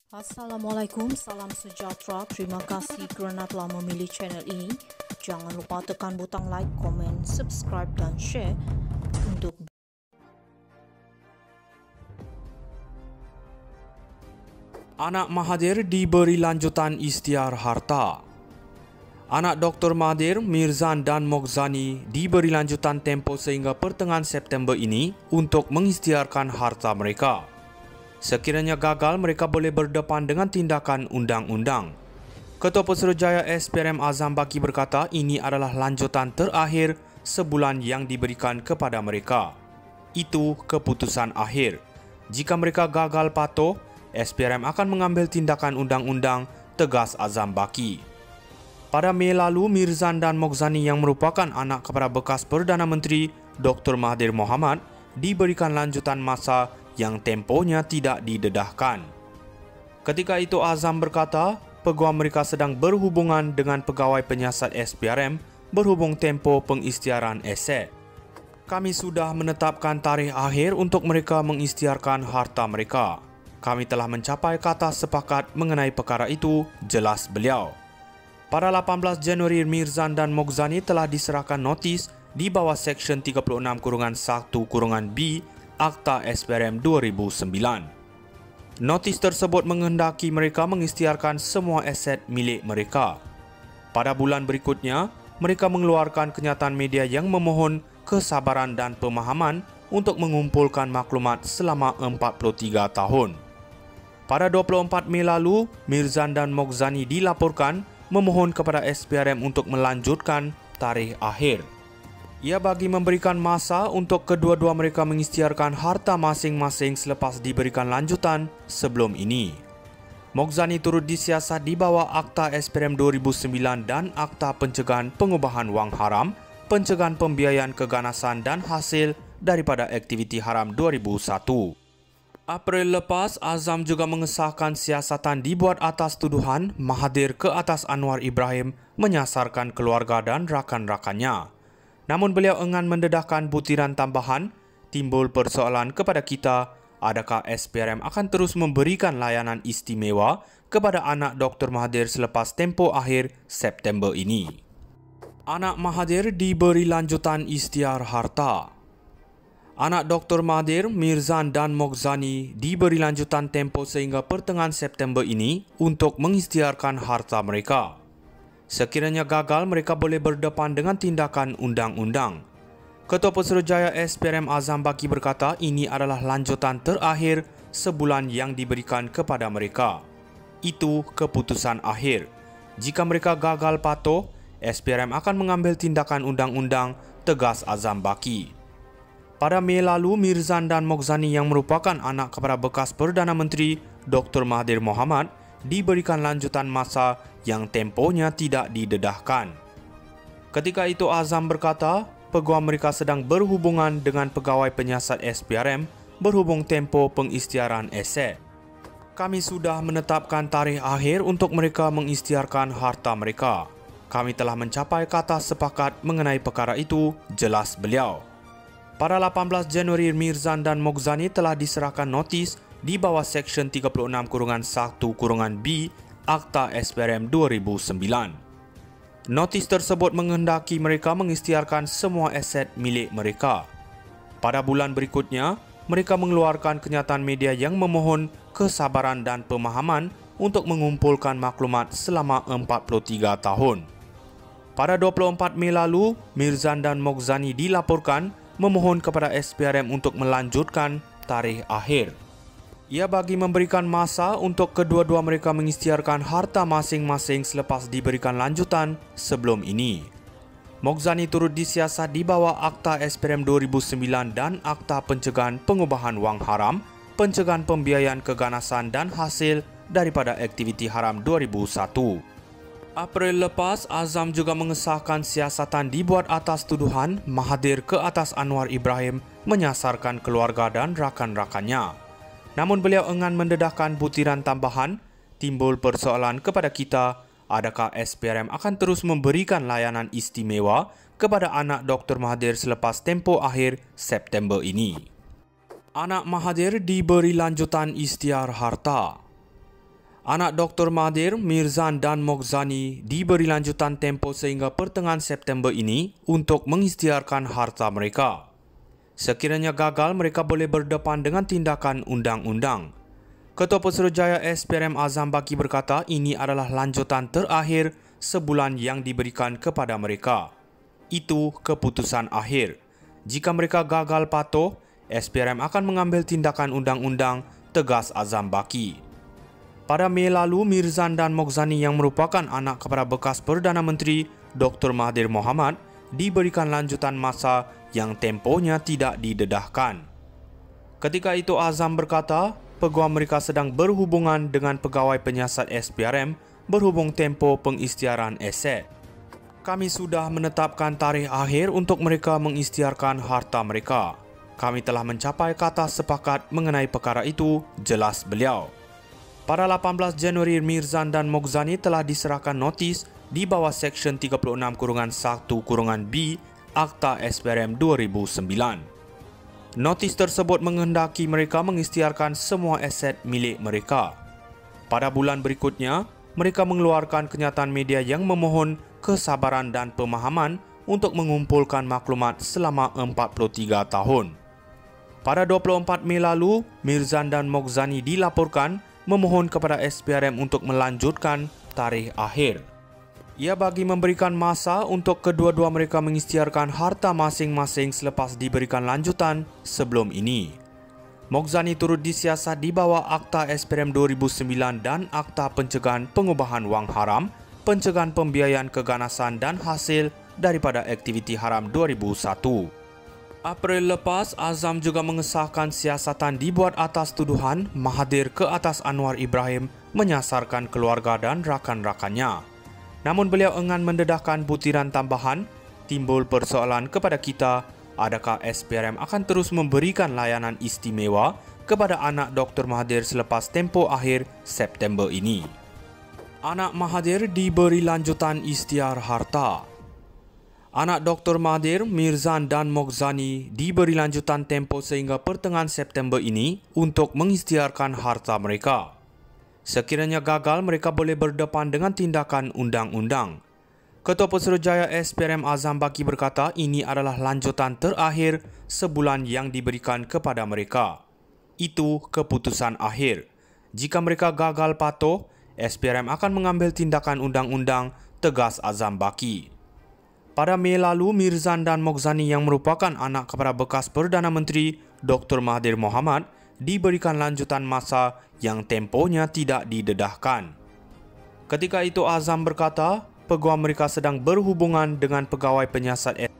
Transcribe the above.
Assalamualaikum, salam sejahtera. Terima kasih kerana telah memilih channel ini. Jangan lupa tekan butang like, komen, subscribe dan share untuk Anak Mahathir diberi lanjutan isytiar harta. Anak Dr. Mahathir, Mirzan dan Moghzani diberi lanjutan tempoh sehingga pertengahan September ini untuk mengisytiharkan harta mereka. Sekiranya gagal, mereka boleh berdepan dengan tindakan undang-undang. Ketua Pesuruhjaya SPRM Azam Baki berkata ini adalah lanjutan terakhir sebulan yang diberikan kepada mereka. Itu keputusan akhir. Jika mereka gagal patuh, SPRM akan mengambil tindakan undang-undang, tegas Azam Baki. Pada Mei lalu, Mirzan dan Moghzani yang merupakan anak kepada bekas Perdana Menteri Dr. Mahathir Mohamad diberikan lanjutan masa yang tempohnya tidak didedahkan. Ketika itu Azam berkata, peguam mereka sedang berhubungan dengan pegawai penyiasat SPRM berhubung tempoh pengisytiharan aset. Kami sudah menetapkan tarikh akhir untuk mereka mengisytiharkan harta mereka. Kami telah mencapai kata sepakat mengenai perkara itu, jelas beliau. Pada 18 Januari, Mirzan dan Moghzani telah diserahkan notis di bawah Seksyen 36(1)(b) Akta SPRM 2009. Notis tersebut menghendaki mereka mengisytiharkan semua aset milik mereka. Pada bulan berikutnya, mereka mengeluarkan kenyataan media yang memohon kesabaran dan pemahaman untuk mengumpulkan maklumat selama 43 tahun. Pada 24 Mei lalu, Mirzan dan Moghzani dilaporkan memohon kepada SPRM untuk melanjutkan tarikh akhir. Ia bagi memberikan masa untuk kedua-dua mereka mengisytiharkan harta masing-masing selepas diberikan lanjutan sebelum ini. Moghzani turut disiasat di bawah Akta SPRM 2009 dan Akta Pencegahan Pengubahan Wang Haram, Pencegahan Pembiayaan Keganasan dan Hasil daripada Aktiviti Haram 2001. April lepas, Azam juga mengesahkan siasatan dibuat atas tuduhan Mahathir ke atas Anwar Ibrahim menyasarkan keluarga dan rakan-rakannya. Namun beliau enggan mendedahkan butiran tambahan. Timbul persoalan kepada kita, adakah SPRM akan terus memberikan layanan istimewa kepada anak Dr. Mahathir selepas tempoh akhir September ini. Anak Mahathir diberi lanjutan isytiar harta. Anak Dr. Mahathir, Mirzan dan Moghzani diberi lanjutan tempoh sehingga pertengahan September ini untuk mengisytiharkan harta mereka. Sekiranya gagal, mereka boleh berdepan dengan tindakan undang-undang. Ketua Pesuruhjaya SPRM Azam Baki berkata ini adalah lanjutan terakhir sebulan yang diberikan kepada mereka. Itu keputusan akhir. Jika mereka gagal patuh, SPRM akan mengambil tindakan undang-undang, tegas Azam Baki. Pada Mei lalu, Mirzan dan Moghzani yang merupakan anak kepada bekas Perdana Menteri Dr. Mahathir Mohamad diberikan lanjutan masa yang tempohnya tidak didedahkan. Ketika itu Azam berkata, peguam mereka sedang berhubungan dengan pegawai penyiasat SPRM berhubung tempoh pengisytiharan aset. Kami sudah menetapkan tarikh akhir untuk mereka mengisytiharkan harta mereka. Kami telah mencapai kata sepakat mengenai perkara itu, jelas beliau. Pada 18 Januari, Mirzan dan Moghzani telah diserahkan notis di bawah Seksyen 36(1)(b) Akta SPRM 2009. Notis tersebut menghendaki mereka mengisytiharkan semua aset milik mereka. Pada bulan berikutnya, mereka mengeluarkan kenyataan media yang memohon kesabaran dan pemahaman untuk mengumpulkan maklumat selama 43 tahun. Pada 24 Mei lalu, Mirzan dan Moghzani dilaporkan memohon kepada SPRM untuk melanjutkan tarikh akhir. Ia bagi memberikan masa untuk kedua-dua mereka mengisytiharkan harta masing-masing selepas diberikan lanjutan sebelum ini. Moghzani turut disiasat di bawah Akta SPRM 2009 dan Akta Pencegahan Pengubahan Wang Haram, Pencegahan Pembiayaan Keganasan dan Hasil daripada Aktiviti Haram 2001. April lepas, Azam juga mengesahkan siasatan dibuat atas tuduhan Mahathir ke atas Anwar Ibrahim menyasarkan keluarga dan rakan-rakannya. Namun beliau enggan mendedahkan butiran tambahan. Timbul persoalan kepada kita, adakah SPRM akan terus memberikan layanan istimewa kepada anak Dr. Mahathir selepas tempoh akhir September ini. Anak Mahathir diberi lanjutan isytiar harta. Anak Dr. Mahathir, Mirzan dan Moghzani diberi lanjutan tempoh sehingga pertengahan September ini untuk mengisytiharkan harta mereka. Sekiranya gagal, mereka boleh berdepan dengan tindakan undang-undang. Ketua Pesuruhjaya SPRM Azam Baki berkata ini adalah lanjutan terakhir sebulan yang diberikan kepada mereka. Itu keputusan akhir. Jika mereka gagal patuh, SPRM akan mengambil tindakan undang-undang, tegas Azam Baki. Pada Mei lalu, Mirzan dan Moghzani yang merupakan anak kepada bekas Perdana Menteri Dr. Mahathir Mohamad diberikan lanjutan masa yang tempohnya tidak didedahkan. Ketika itu Azam berkata, peguam mereka sedang berhubungan dengan pegawai penyiasat SPRM berhubung tempoh pengisytiharan aset. Kami sudah menetapkan tarikh akhir untuk mereka mengisytiharkan harta mereka. Kami telah mencapai kata sepakat mengenai perkara itu, jelas beliau. Pada 18 Januari, Mirzan dan Moghzani telah diserahkan notis di bawah Seksyen 36(1)(b) Akta SPRM 2009. Notis tersebut menghendaki mereka mengisytiharkan semua aset milik mereka. Pada bulan berikutnya, mereka mengeluarkan kenyataan media yang memohon kesabaran dan pemahaman untuk mengumpulkan maklumat selama 43 tahun. Pada 24 Mei lalu, Mirzan dan Moghzani dilaporkan memohon kepada SPRM untuk melanjutkan tarikh akhir. Ia bagi memberikan masa untuk kedua-dua mereka mengisytiharkan harta masing-masing selepas diberikan lanjutan sebelum ini. Moghzani turut disiasat di bawah Akta SPRM 2009 dan Akta Pencegahan Pengubahan Wang Haram, Pencegahan Pembiayaan Keganasan dan Hasil daripada Aktiviti Haram 2001. April lepas, Azam juga mengesahkan siasatan dibuat atas tuduhan Mahathir ke atas Anwar Ibrahim menyasarkan keluarga dan rakan-rakannya. Namun beliau enggan mendedahkan butiran tambahan. Timbul persoalan kepada kita, adakah SPRM akan terus memberikan layanan istimewa kepada anak Dr. Mahathir selepas tempoh akhir September ini. Anak Mahathir diberi lanjutan isytihar harta. Anak Dr. Mahathir, Mirzan dan Moghzani diberi lanjutan tempoh sehingga pertengahan September ini untuk mengisytiharkan harta mereka. Sekiranya gagal, mereka boleh berdepan dengan tindakan undang-undang. Ketua Pesuruhjaya SPRM Azam Baki berkata ini adalah lanjutan terakhir sebulan yang diberikan kepada mereka. Itu keputusan akhir. Jika mereka gagal patuh, SPRM akan mengambil tindakan undang-undang, tegas Azam Baki. Pada Mei lalu, Mirzan dan Moghzani yang merupakan anak kepada bekas Perdana Menteri Dr. Mahathir Mohamad diberikan lanjutan masa yang tempohnya tidak didedahkan. Ketika itu Azam berkata, peguam mereka sedang berhubungan dengan pegawai penyiasat